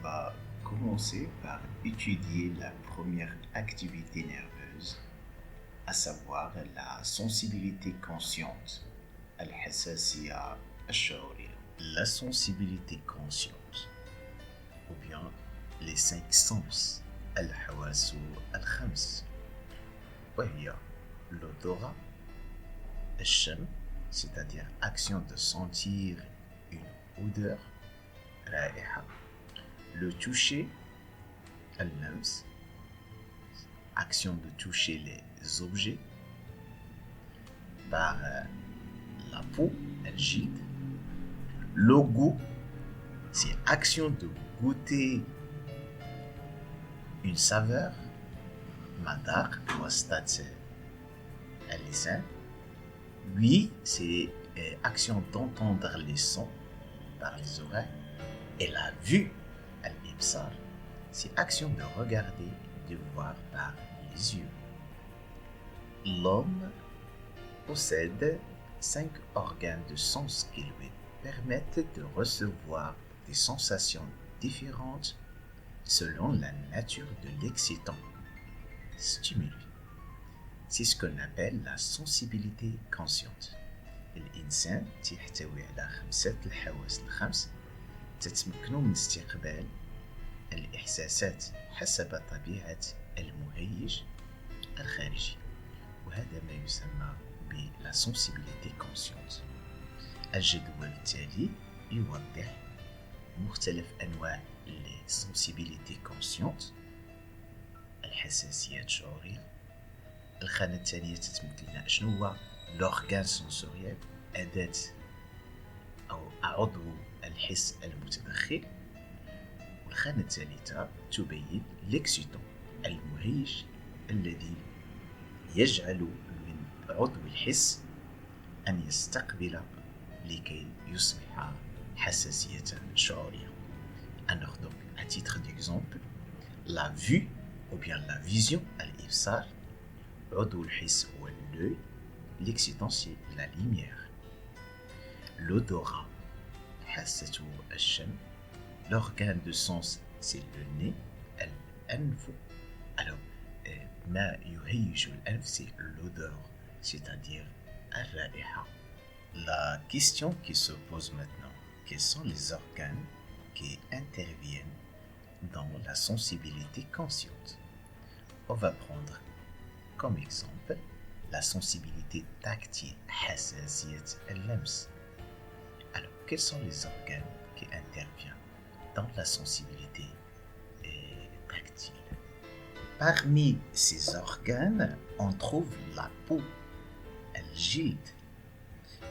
va commencer par étudier la première activité nerveuse, à savoir la sensibilité consciente, الحساسية الشعورية. La sensibilité consciente, ou bien les 5 sens, الحواس الخمس، وهي l'odorat, الشم, c'est-à-dire action de sentir une odeur, رائحة, le toucher, اللمس, action de toucher les objets, par la peau, الجلد, le goût, c'est action de goûter une saveur, مذاق وسط اللسان. Oui, c'est action d'entendre les sons par les oreilles. Et la vue, al-ibsar, c'est action de regarder, de voir par les yeux. L'homme possède 5 organes de sens qui lui permettent de recevoir des sensations différentes selon la nature de l'excitant stimulé. C'est ce qu'on appelle la sensibilité consciente. الإنسان تحتوي على 5 الحواس الخمس تتمكن من استقبال الإحساسات حسب طبيعة المهيج الخارجي، وهذا ما يسمى بلا sensibilité consciente. الجدول التالي يوضح مختلف أنواع les sensibilités conscientes. الحساسيات الشعورية. الخانة الثانية تتمثل لنا شنو هو l'organe sensoriel، أداة أو عضو الحس المتدخل. والخانة الثالثة تبين l'excitant، المهيج الذي يجعل من عضو الحس أن يستقبل لكي يصبح حساسية شعورية. Alors donc, à titre d'exemple, la vue ou bien la vision, al-ibsar, عضو الحس هو l'œil, l'excitant c'est la lumière. L'odorat, حاسة الشم, l'organe de sens c'est le nez, الأنف. Alors, ما يهيج الأنف c'est l'odeur, c'est-à-dire الرائحة. La question qui se pose maintenant, quels sont les organes qui interviennent dans la sensibilité consciente? On va prendre comme exemple la sensibilité tactile, حساسية اللمس. Alors, quels sont les organes qui interviennent dans la sensibilité tactile? Parmi ces organes, on trouve la peau, الجلد.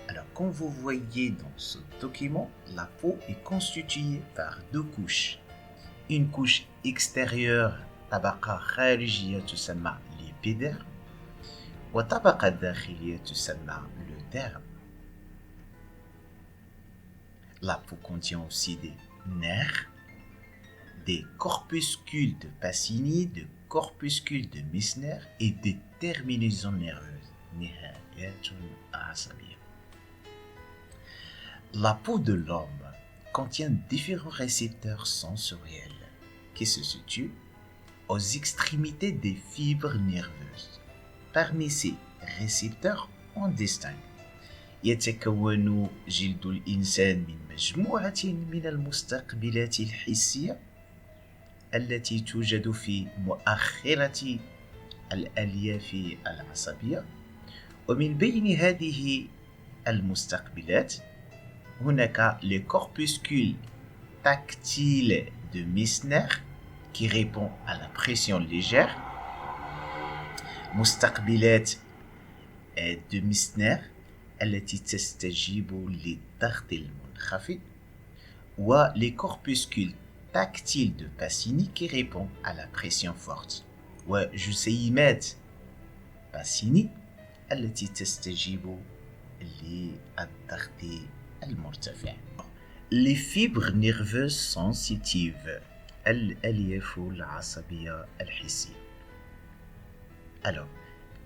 Alors, comme vous voyez dans ce document, la peau est constituée par 2 couches. Une couche extérieure, طبقة خارجية تسمى l'épiderme، وطبقة داخلية تسمى le derme. La peau contient aussi des nerfs, des corpuscules de Pacini, des corpuscules de Meissner et des terminaisons nerveuses. نهايات عصبية. La peau de l'homme contient différents récepteurs sensoriels qui se situent aux extrémités des fibres nerveuses. Parmi ces récepteurs, on distingue يتكون جلد الإنسان من مجموعة من المستقبلات الحسية التي توجد في مؤخرة الألياف العصبية، ومن بين هذه المستقبلات هناك les corpuscules tactiles de Meissner qui répond à la pression légère، مستقبلات de Meissner التي تستجيب للضغط المنخفض، و les corpuscules tactiles de Pacini qui répond à la pression forte، وجسيمات Pacini التي تستجيب للضغط المرتفع. Les fibres nerveuses sensitives الألياف العصبية الحسية. Alors,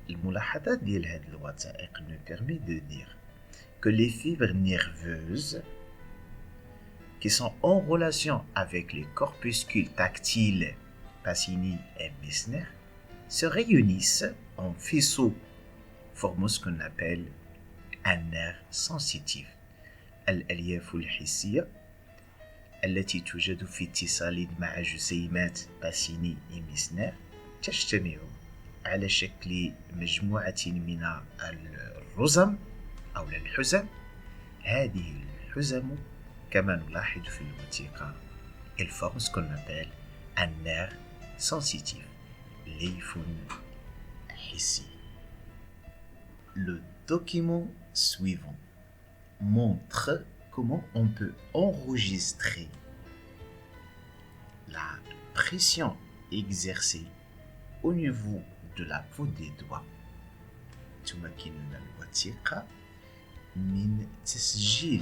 الملاحظات ديال هذه الوثائق nous permet de dire que les fibres nerveuses qui sont en relation avec les corpuscules tactiles Pacini et Meissner se réunissent en faisceau, formant ce qu'on appelle un nerf sensitif. الألياف الحسية التي توجد في اتصال مع جسيمات باسيني وميسنر تجتمع على شكل مجموعة من الرزم أو الحزم. هذه الحزم كما نلاحظ في الوثيقة elle forme ce qu'on appelle un nerf sensitif, ليف حسي. Le document suivant montre comment on peut enregistrer la pression exercée au niveau de la peau des doigts. تمكننا الوثيقة من تسجيل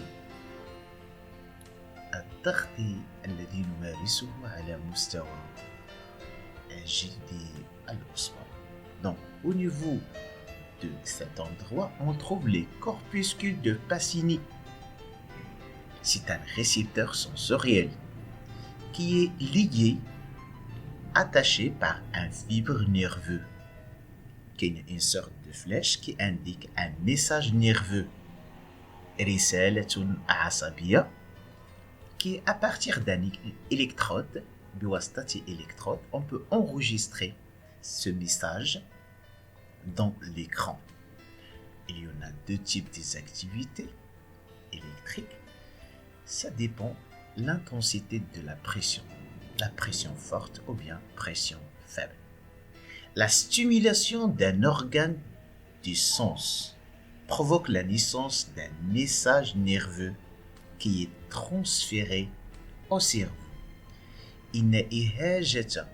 الضغط الذي نمارسه على مستوى جلد الأصبع. Donc, au niveau de cet endroit, on trouve les corpuscules de Pacini. C'est un récepteur sensoriel qui est lié, attaché par un fibre nerveux, qui est une sorte de flèche qui indique un message nerveux. رسالة عصبية qui à partir d'un électrode, بواسطة électrode, on peut enregistrer ce message dans l'écran. Il y en a deux types d'activités électriques. Ça dépend de l'intensité de la pression forte ou bien pression faible. La stimulation d'un organe du sens provoque la naissance d'un message nerveux qui est transféré au cerveau. إن إهاجة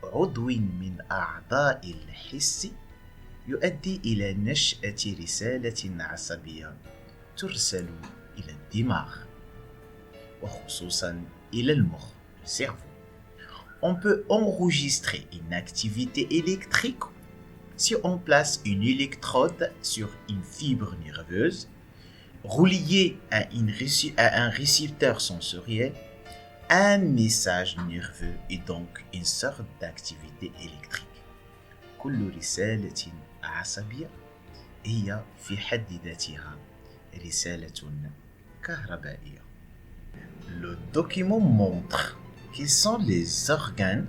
عضو من أعضاء الحس يؤدي إلى نشأة رسالة عصبية ترسل إلى الدماغ وخصوصا إلى المخ, le cerveau. On peut enregistrer une activité électrique si on place une électrode sur une fibre nerveuse reliée à un récepteur sensoriel. Un message nerveux est donc une sorte d'activité électrique. كل رسالة عصبية هي في حد ذاتها رسالة كهربائية. Le document montre quels sont les organes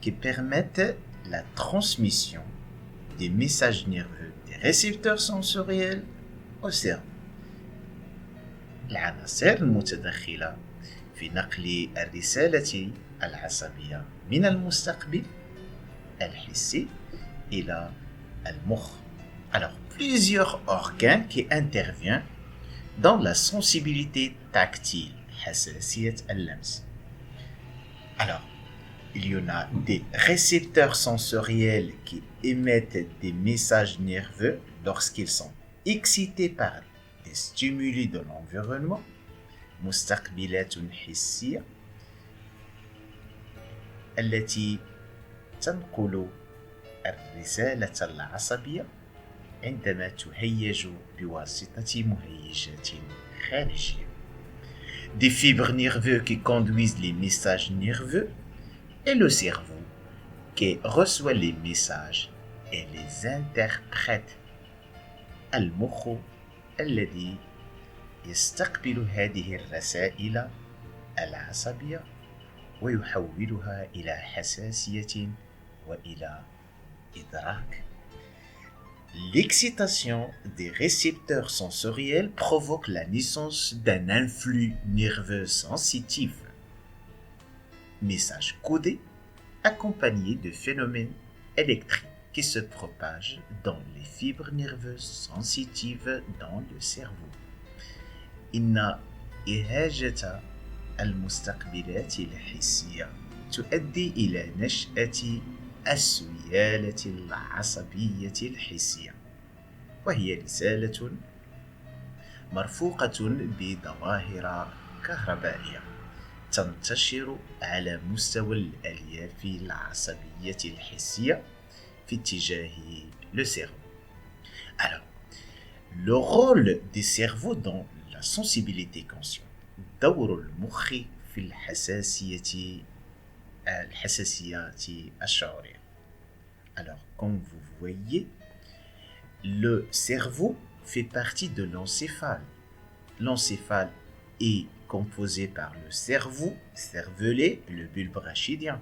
qui permettent la transmission des messages nerveux des récepteurs sensoriels au cerveau. العناصر المتدخلة في نقل الرسالة العصبية من المستقبل الحسي إلى المخ. Alors, plusieurs organes qui interviennent dans la sensibilité tactile, حساسية اللمس. Alors, il y en a des récepteurs sensoriels qui émettent des messages nerveux lorsqu'ils sont excités par des stimuli de l'environnement. مستقبلات حسية التي تنقل الرسالة العصبية عندما تهيج بواسطة مهيجات خارجية. Des fibres nerveuses qui conduisent les messages nerveux et le cerveau qui reçoit les messages et les interprète. المخ الذي يستقبل هذه الرسائل العصبية ويحولها إلى حساسية وإلى إدراك. L'excitation des récepteurs sensoriels provoque la naissance d'un influx nerveux sensitif. Message codé accompagné de phénomènes électriques qui se propagent dans les fibres nerveuses sensitives dans le cerveau. إن إهاجة المستقبلات الحسية تؤدي إلى نشأة السيالة العصبية الحسية، وهي رسالة مرفوقة بظواهر كهربائية تنتشر على مستوى الألياف العصبية الحسية في اتجاه le cerveau. Alors, le rôle des cerveaux dans la sensibilité consciente. دور المخ في الحساسية الشعورية. Alors, comme vous voyez, le cerveau fait partie de l'encéphale. L'encéphale est composé par le cervelet et le bulbe rachidien.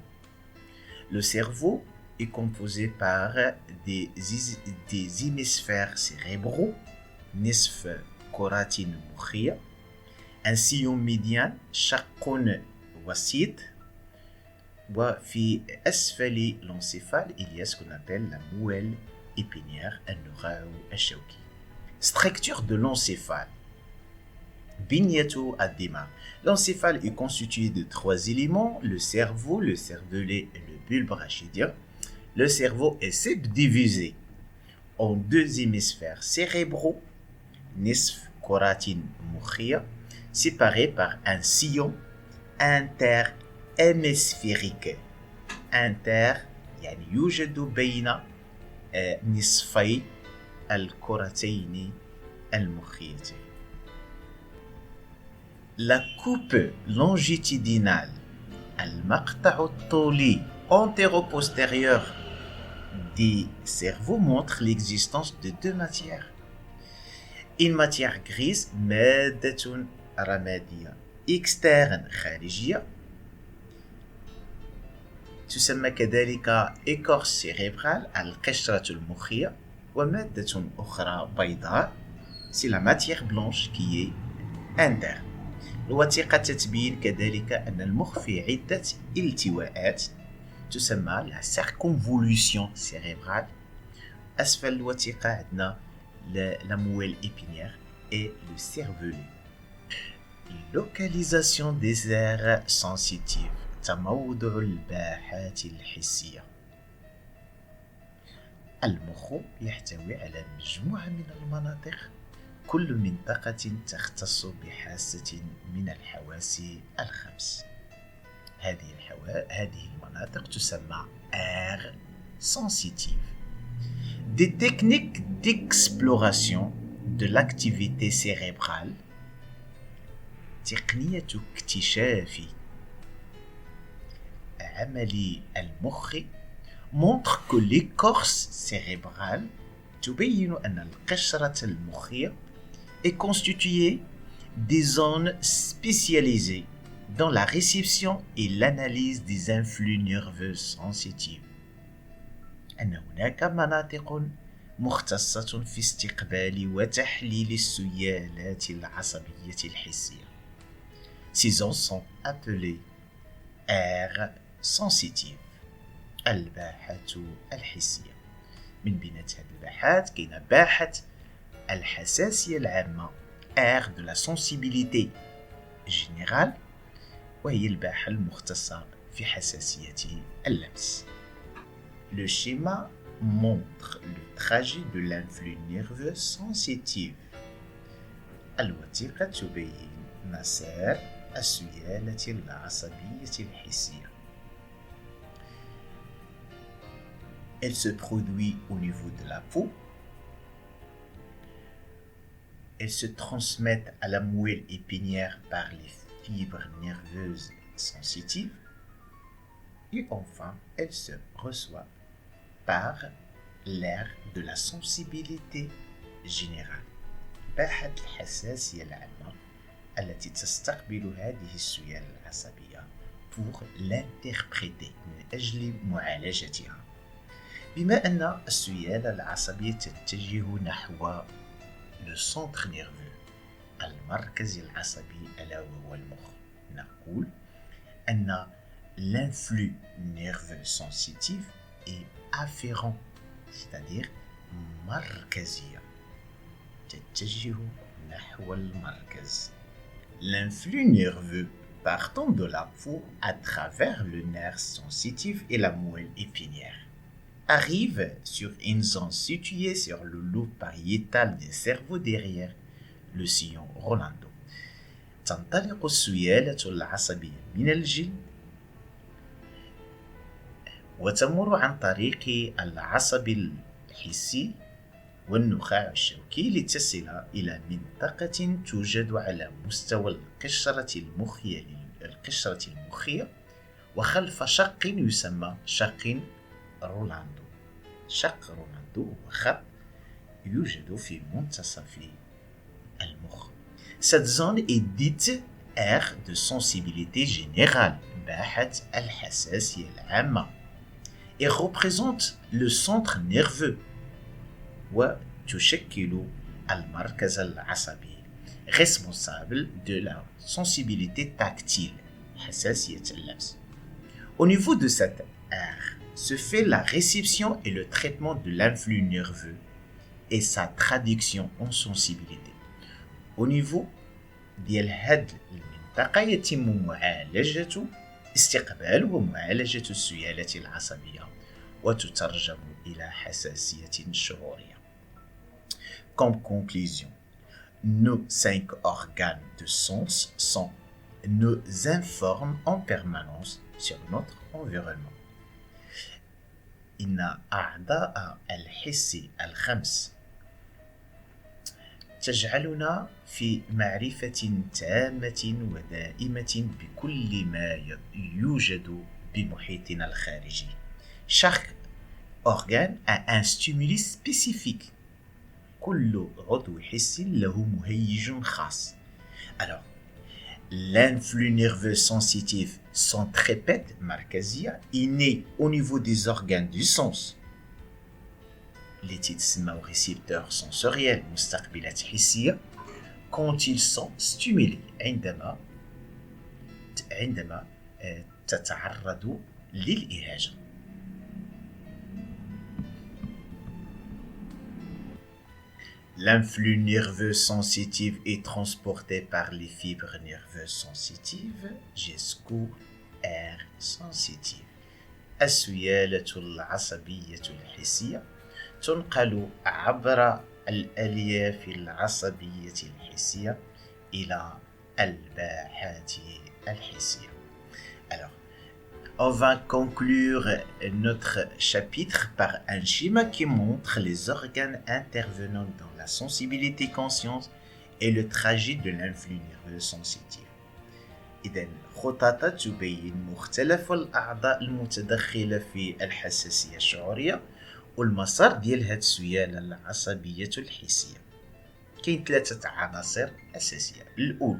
Le cerveau est composé par des hémisphères cérébraux, نصف كرة مخية, un sillon médian, شق وسيط, وفي أسفل l'encéphale, il y a ce qu'on appelle la moelle épinière, النخاع الشوكي. Structure de l'encéphale. بنية الدماغ. L'encéphale est constitué de 3 éléments, le cerveau, le cervelet et le bulbe rachidien. Le cerveau est subdivisé en 2 hémisphères cérébraux, نصف كرة مخية, séparés par un sillon interhémisphérique. يعني يوجد بين نصفي الكرتين المخيتين. La coupe longitudinale, المقطع الطولي antéro-postérieur des cerveaux montre l'existence de 2 matières. Une matière grise, مادة رمادية, externe خارجية, تسمى كذلك écorce cérébrale, القشرة المخية, ومادة أخرى بيضاء, c'est la matière blanche qui est interne. الوثيقة تتبين كذلك أن المخ في عدة التواءات تسمى la circonvolution cérébrale. أسفل الوثيقة عندنا la moelle épinière et le cervelet. Localisation des aires sensitives, تموضع الباحات الحسية. المخ يحتوي على مجموعة من المناطق، كل منطقة تختص بحاسة من الحواس الخمس. هذه المناطق تسمى aires sensitives. Des techniques d'exploration de l'activité cérébrale, تقنية اكتشاف عمل المخ, montre que l'écorce cérébrale تبين أن القشرة المخية est constituée des zones spécialisées dans la réception et l'analyse des influx nerveux sensitifs. أن هناك مناطق مختصة في استقبال وتحليل السيالات العصبية الحسية. Ces zones sont appelées aires sensitives. الباحة الحسية. من بين هذه الباحات كاين باحة الحساسية العامة, aire de la sensibilité générale, وهي الباحة المختصة في حساسية اللمس. Le schéma montre le trajet de l'influx nerveux sensitif. الوثيقة تبين مسار السيالة العصبية الحسية. Elle se produit au niveau de la peau. Elles se transmettent à la moelle épinière par les fibres nerveuses sensitives. Et enfin, elles se reçoivent par l'aire de la sensibilité générale. باحة الحساسية العامة التي تستقبل هذه السيال العصبية pour l'interpréter, من أجل معالجتها. بما أن السيالة العصبية تتجه نحو le centre nerveux, المركز العصبي ألا وهو المخ, نقول أن l'influx nerveux sensitif est afférent, c'est-à-dire مركزية, تتجه نحو المركز. L'influx nerveux partant de la peau à travers le nerf sensitif et la moelle épinière arrive sur une zone située sur le lobe pariétal du cerveau derrière le sillon Rolando. تنطلق السيالة العصبية من الجلد وتمر عن طريق العصب الحسي والنخاع الشوكي لتصل إلى منطقة توجد على مستوى القشرة المخية وخلف شق يسمى شق رولاندو. شق رولاندو هو خط يوجد في منتصف المخ. Cette zone est dite aire de sensibilité générale, باحة الحساسية العامة, et représente le centre nerveux وتشكل المركز العصبي responsable de la sensibilité tactile, حساسية اللمس. Au niveau de cette aire se fait la réception et le traitement de l'influx nerveux et sa traduction en sensibilité. Au niveau ديال هاد المنطقة يتم معالجة استقبال ومعالجة السيالة العصبية وتترجم إلى حساسية شعورية. Comme conclusion, nos 5 organes de sens nous informent en permanence sur notre environnement. إن أعضاء الحس الخمس تجعلنا في معرفة تامة ودائمة بكل ما يوجد بمحيطنا الخارجي. Chaque organe a un stimuli spécifique. كل عضو حسي له مهيج خاص. Alors, l'influx nerveux sensitif centripète مركزية est né au niveau des organes du sens. Les تسموا récepteurs sensoriels مستقبلات حسية quand ils sont stimulés عندما تتعرض للإهاجة. L'influx nerveux sensitif est transporté par les fibres nerveuses sensitives jusqu'aux aires sensitives. السيالة العصبية الحسية تنقل عبر الألياف العصبية الحسية إلى الباحات الحسية. Alors, on va conclure notre chapitre par un schéma qui montre les organes intervenant dans la sensibilité consciente et le trajet de l'influx nerveux sensitif. إذن خطة تبين مختلف الأعضاء المتدخلة في الحساسية الشعورية والمسار ديال هاد السيالة العصبية الحسية. كاين 3 عناصر أساسية. الأول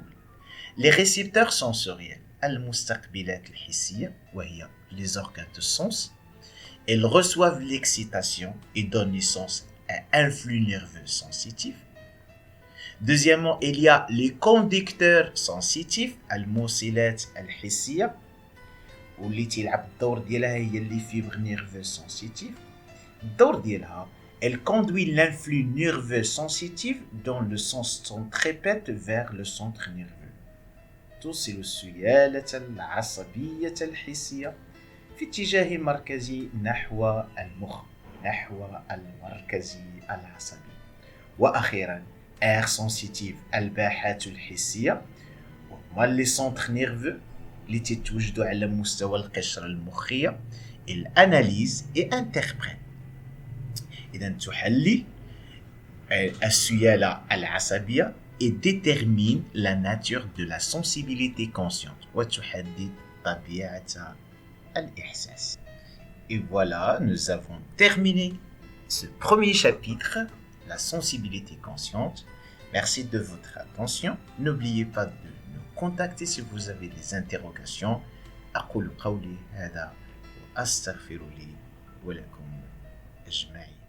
les récepteurs sensoriels المستقبلات الحسية وهي les organes de sens. Elles reçoivent l'excitation et donnent naissance à un flux nerveux sensitif. Deuxièmement, il y a les conducteurs sensitifs الموصلات الحسية واللي تلعب الدور ديالها هي les fibres nerveuses sensitives. الدور ديالها elle conduit l'influx nerveux sensitif dans le sens centripète vers le centre nerveux. توصل السيالة العصبية الحسية في اتجاه مركزي نحو المخ نحو المركز العصبي. وأخيرا aire sensitive الباحات الحسية وهما لي سونتر نيرفو اللي تتوجدوا على مستوى القشرة المخية. الاناليز اي انتربريت. إذا تحلل السيالة العصبية et détermine la nature de la sensibilité consciente وتحدد طبيعة الإحساس. Et voilà, nous avons terminé ce premier chapitre, la sensibilité consciente. Merci de votre attention. N'oubliez pas de nous contacter si vous avez des interrogations. أقول قولي هذا وأستغفر لي ولكم أجمعين.